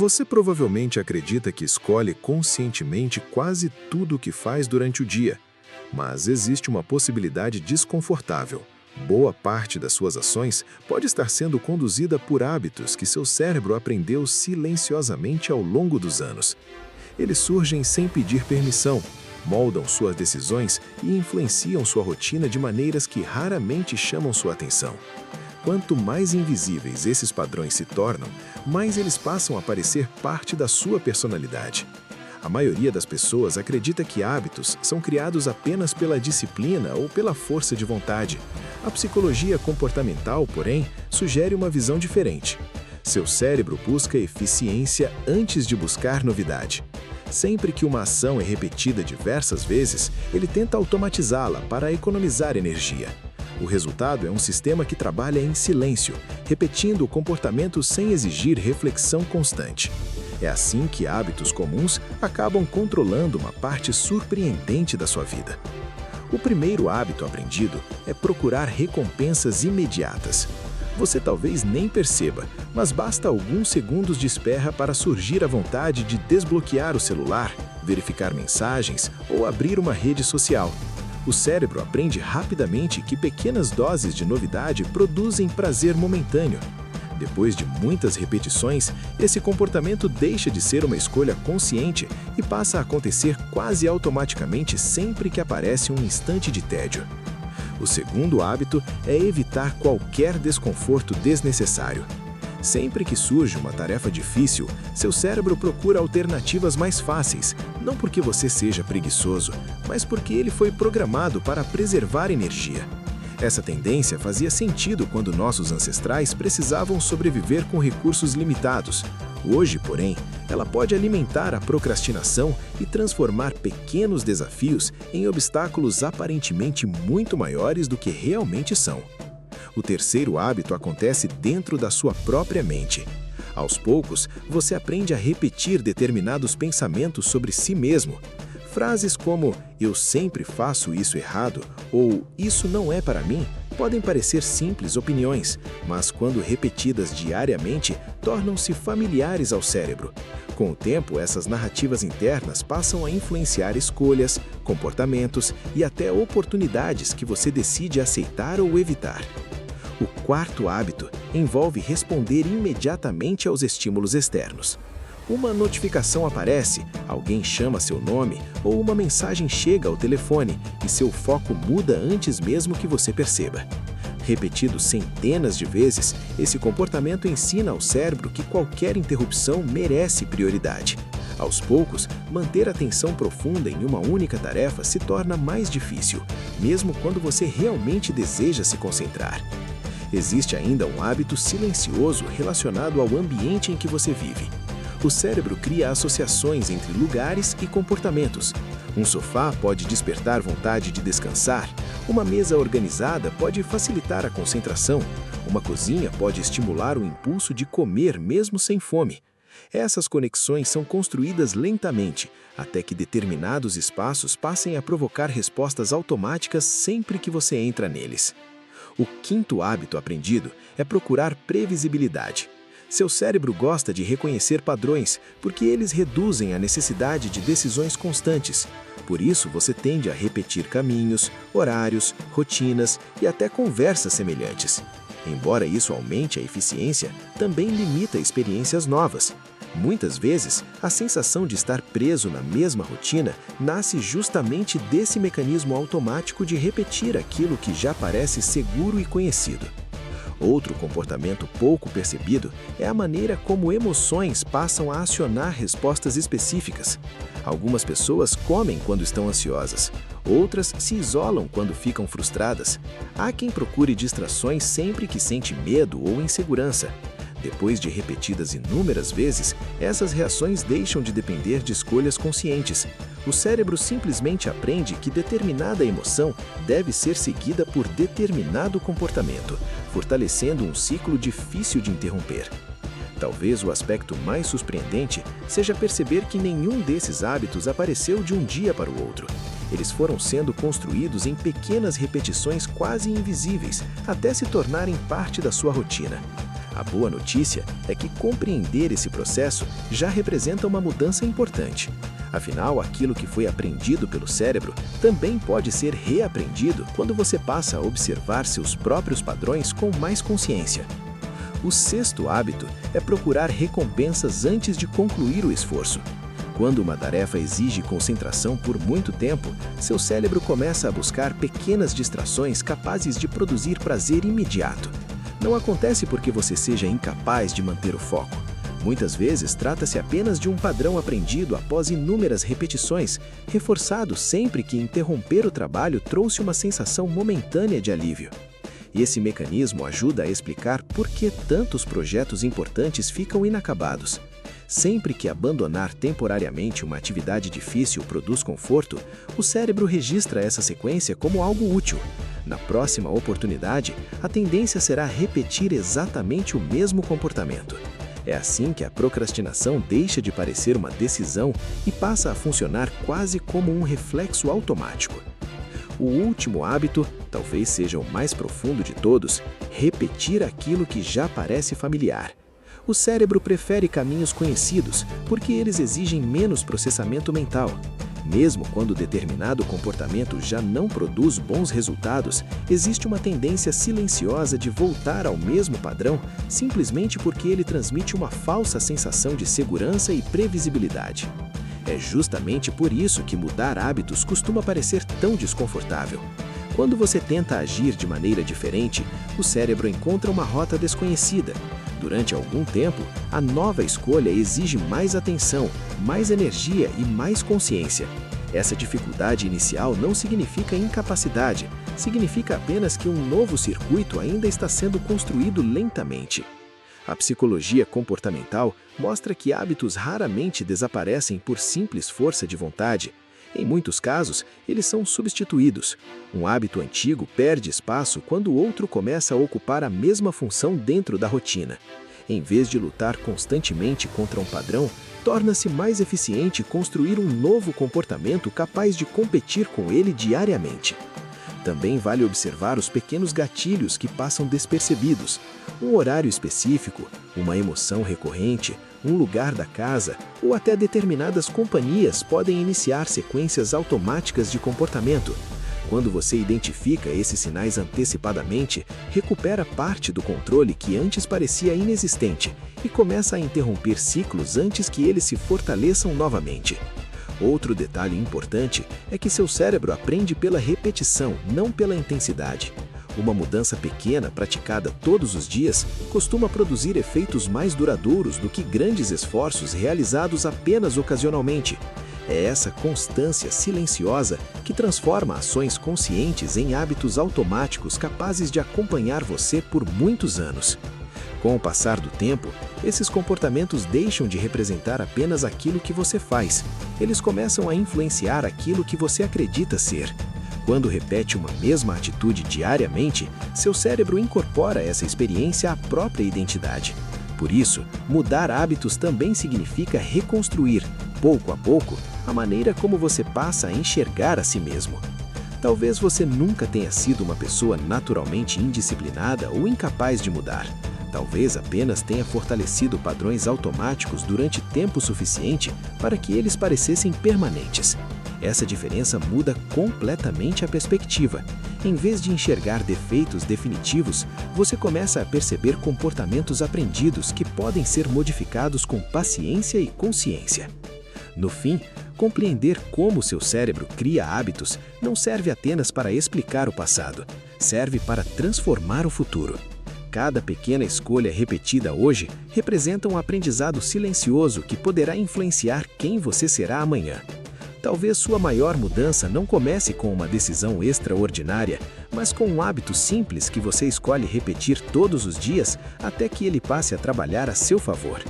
Você provavelmente acredita que escolhe conscientemente quase tudo o que faz durante o dia, mas existe uma possibilidade desconfortável. Boa parte das suas ações pode estar sendo conduzida por hábitos que seu cérebro aprendeu silenciosamente ao longo dos anos. Eles surgem sem pedir permissão, moldam suas decisões e influenciam sua rotina de maneiras que raramente chamam sua atenção. Quanto mais invisíveis esses padrões se tornam, mais eles passam a parecer parte da sua personalidade. A maioria das pessoas acredita que hábitos são criados apenas pela disciplina ou pela força de vontade. A psicologia comportamental, porém, sugere uma visão diferente. Seu cérebro busca eficiência antes de buscar novidade. Sempre que uma ação é repetida diversas vezes, ele tenta automatizá-la para economizar energia. O resultado é um sistema que trabalha em silêncio, repetindo o comportamento sem exigir reflexão constante. É assim que hábitos comuns acabam controlando uma parte surpreendente da sua vida. O primeiro hábito aprendido é procurar recompensas imediatas. Você talvez nem perceba, mas basta alguns segundos de espera para surgir a vontade de desbloquear o celular, verificar mensagens ou abrir uma rede social. O cérebro aprende rapidamente que pequenas doses de novidade produzem prazer momentâneo. Depois de muitas repetições, esse comportamento deixa de ser uma escolha consciente e passa a acontecer quase automaticamente sempre que aparece um instante de tédio. O segundo hábito é evitar qualquer desconforto desnecessário. Sempre que surge uma tarefa difícil, seu cérebro procura alternativas mais fáceis, não porque você seja preguiçoso, mas porque ele foi programado para preservar energia. Essa tendência fazia sentido quando nossos ancestrais precisavam sobreviver com recursos limitados. Hoje, porém, ela pode alimentar a procrastinação e transformar pequenos desafios em obstáculos aparentemente muito maiores do que realmente são. O terceiro hábito acontece dentro da sua própria mente. Aos poucos, você aprende a repetir determinados pensamentos sobre si mesmo. Frases como "eu sempre faço isso errado" ou "isso não é para mim" podem parecer simples opiniões, mas quando repetidas diariamente, tornam-se familiares ao cérebro. Com o tempo, essas narrativas internas passam a influenciar escolhas, comportamentos e até oportunidades que você decide aceitar ou evitar. O quarto hábito envolve responder imediatamente aos estímulos externos. Uma notificação aparece, alguém chama seu nome ou uma mensagem chega ao telefone e seu foco muda antes mesmo que você perceba. Repetido centenas de vezes, esse comportamento ensina ao cérebro que qualquer interrupção merece prioridade. Aos poucos, manter a atenção profunda em uma única tarefa se torna mais difícil, mesmo quando você realmente deseja se concentrar. Existe ainda um hábito silencioso relacionado ao ambiente em que você vive. O cérebro cria associações entre lugares e comportamentos. Um sofá pode despertar vontade de descansar, uma mesa organizada pode facilitar a concentração, uma cozinha pode estimular o impulso de comer mesmo sem fome. Essas conexões são construídas lentamente, até que determinados espaços passem a provocar respostas automáticas sempre que você entra neles. O quinto hábito aprendido é procurar previsibilidade. Seu cérebro gosta de reconhecer padrões, porque eles reduzem a necessidade de decisões constantes. Por isso, você tende a repetir caminhos, horários, rotinas e até conversas semelhantes. Embora isso aumente a eficiência, também limita experiências novas. Muitas vezes, a sensação de estar preso na mesma rotina nasce justamente desse mecanismo automático de repetir aquilo que já parece seguro e conhecido. Outro comportamento pouco percebido é a maneira como emoções passam a acionar respostas específicas. Algumas pessoas comem quando estão ansiosas, outras se isolam quando ficam frustradas. Há quem procure distrações sempre que sente medo ou insegurança. Depois de repetidas inúmeras vezes, essas reações deixam de depender de escolhas conscientes. O cérebro simplesmente aprende que determinada emoção deve ser seguida por determinado comportamento, fortalecendo um ciclo difícil de interromper. Talvez o aspecto mais surpreendente seja perceber que nenhum desses hábitos apareceu de um dia para o outro. Eles foram sendo construídos em pequenas repetições quase invisíveis, até se tornarem parte da sua rotina. A boa notícia é que compreender esse processo já representa uma mudança importante. Afinal, aquilo que foi aprendido pelo cérebro também pode ser reaprendido quando você passa a observar seus próprios padrões com mais consciência. O sexto hábito é procurar recompensas antes de concluir o esforço. Quando uma tarefa exige concentração por muito tempo, seu cérebro começa a buscar pequenas distrações capazes de produzir prazer imediato. Não acontece porque você seja incapaz de manter o foco. Muitas vezes trata-se apenas de um padrão aprendido após inúmeras repetições, reforçado sempre que interromper o trabalho trouxe uma sensação momentânea de alívio. E esse mecanismo ajuda a explicar por que tantos projetos importantes ficam inacabados. Sempre que abandonar temporariamente uma atividade difícil produz conforto, o cérebro registra essa sequência como algo útil. Na próxima oportunidade, a tendência será repetir exatamente o mesmo comportamento. É assim que a procrastinação deixa de parecer uma decisão e passa a funcionar quase como um reflexo automático. O último hábito, talvez seja o mais profundo de todos, repetir aquilo que já parece familiar. O cérebro prefere caminhos conhecidos porque eles exigem menos processamento mental. Mesmo quando determinado comportamento já não produz bons resultados, existe uma tendência silenciosa de voltar ao mesmo padrão simplesmente porque ele transmite uma falsa sensação de segurança e previsibilidade. É justamente por isso que mudar hábitos costuma parecer tão desconfortável. Quando você tenta agir de maneira diferente, o cérebro encontra uma rota desconhecida. Durante algum tempo, a nova escolha exige mais atenção, mais energia e mais consciência. Essa dificuldade inicial não significa incapacidade, significa apenas que um novo circuito ainda está sendo construído lentamente. A psicologia comportamental mostra que hábitos raramente desaparecem por simples força de vontade. Em muitos casos, eles são substituídos. Um hábito antigo perde espaço quando outro começa a ocupar a mesma função dentro da rotina. Em vez de lutar constantemente contra um padrão, torna-se mais eficiente construir um novo comportamento capaz de competir com ele diariamente. Também vale observar os pequenos gatilhos que passam despercebidos. Um horário específico, uma emoção recorrente, um lugar da casa ou até determinadas companhias podem iniciar sequências automáticas de comportamento. Quando você identifica esses sinais antecipadamente, recupera parte do controle que antes parecia inexistente e começa a interromper ciclos antes que eles se fortaleçam novamente. Outro detalhe importante é que seu cérebro aprende pela repetição, não pela intensidade. Uma mudança pequena praticada todos os dias costuma produzir efeitos mais duradouros do que grandes esforços realizados apenas ocasionalmente. É essa constância silenciosa que transforma ações conscientes em hábitos automáticos capazes de acompanhar você por muitos anos. Com o passar do tempo, esses comportamentos deixam de representar apenas aquilo que você faz. Eles começam a influenciar aquilo que você acredita ser. Quando repete uma mesma atitude diariamente, seu cérebro incorpora essa experiência à própria identidade. Por isso, mudar hábitos também significa reconstruir, pouco a pouco, a maneira como você passa a enxergar a si mesmo. Talvez você nunca tenha sido uma pessoa naturalmente indisciplinada ou incapaz de mudar. Talvez apenas tenha fortalecido padrões automáticos durante tempo suficiente para que eles parecessem permanentes. Essa diferença muda completamente a perspectiva. Em vez de enxergar defeitos definitivos, você começa a perceber comportamentos aprendidos que podem ser modificados com paciência e consciência. No fim, compreender como seu cérebro cria hábitos não serve apenas para explicar o passado, serve para transformar o futuro. Cada pequena escolha repetida hoje representa um aprendizado silencioso que poderá influenciar quem você será amanhã. Talvez sua maior mudança não comece com uma decisão extraordinária, mas com um hábito simples que você escolhe repetir todos os dias até que ele passe a trabalhar a seu favor.